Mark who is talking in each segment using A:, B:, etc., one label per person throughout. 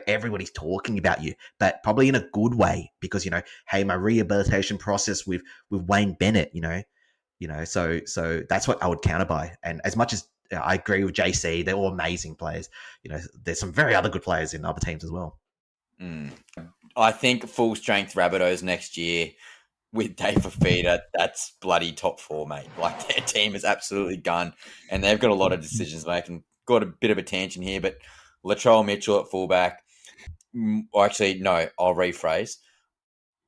A: everybody's talking about you, but probably in a good way because, hey, my rehabilitation process with Wayne Bennett, so that's what I would counter by. And as much as I agree with JC, they're all amazing players. There's some very other good players in other teams as well.
B: I think full strength Rabbitohs next year with David Fifita, that's bloody top 4, mate. Like, their team is absolutely gone, and they've got a lot of decisions to make. And got a bit of a tangent here, but Latrell Mitchell at fullback. Actually, no, I'll rephrase.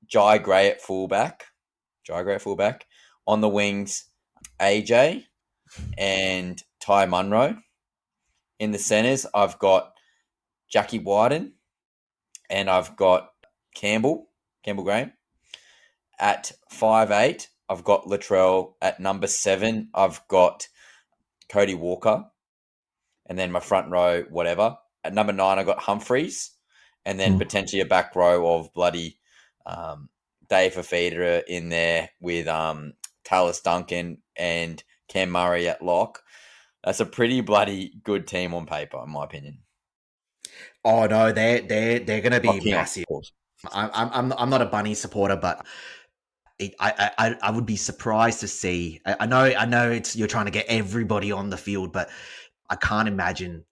B: Jai Gray at fullback. On the wings, AJ and Ty Munro. In the centres, I've got Jackie Wyden and I've got Campbell Graham. At 5'8", I've got Latrell. At number 7, I've got Cody Walker. And then my front row, whatever. At number 9, I've got Humphreys. And then potentially a back row of bloody Dave Fifita in there with Talis Duncan and Cam Murray at lock. That's a pretty bloody good team on paper, in my opinion.
A: Oh no, they're going to be massive. I'm not a Bunny supporter, but I would be surprised to see. I know you're trying to get everybody on the field, but I can't imagine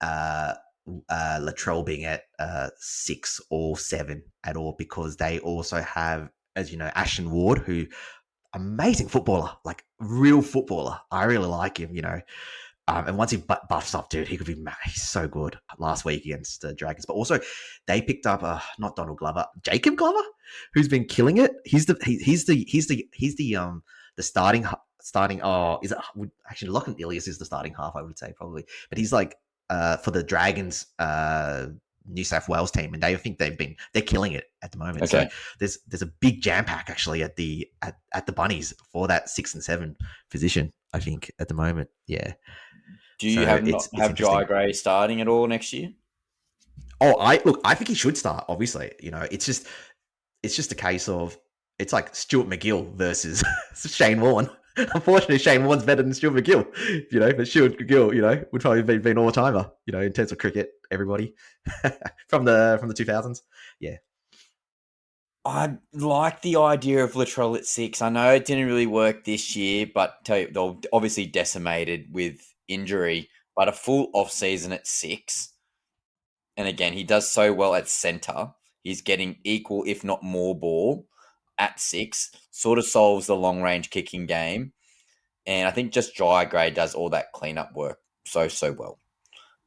A: Latrell being at 6 or 7 at all, because they also have, as you know, Ashton Ward, who amazing footballer, like real footballer. I really like him, and once he buffs up, dude, he could be. He's so good. Last week against the Dragons, but also they picked up not Donald Glover, Jacob Glover, who's been killing it. He's the starting. Oh, is it actually Lachlan Ilias is the starting half? I would say probably, but he's like for the Dragons New South Wales team, and they think they're killing it at the moment. Okay. So there's a big jam pack actually at the Bunnies for that 6 and 7 position, I think, at the moment. Yeah.
B: Do you have Jai Gray starting at all next year?
A: Oh, I think he should start. Obviously, it's just a case of, it's like Stuart McGill versus Shane Warne. Unfortunately, Shane Warne's better than Stuart McGill, but Stuart McGill, would probably be an all-timer, in terms of cricket, everybody from the 2000s. Yeah.
B: I like the idea of Latrell at 6. I know it didn't really work this year, but they're obviously decimated with injury, but a full off-season at 6. And again, he does so well at centre. He's getting equal, if not more, ball at 6. Sort of solves the long-range kicking game. And I think just Jai Gray does all that cleanup work so well.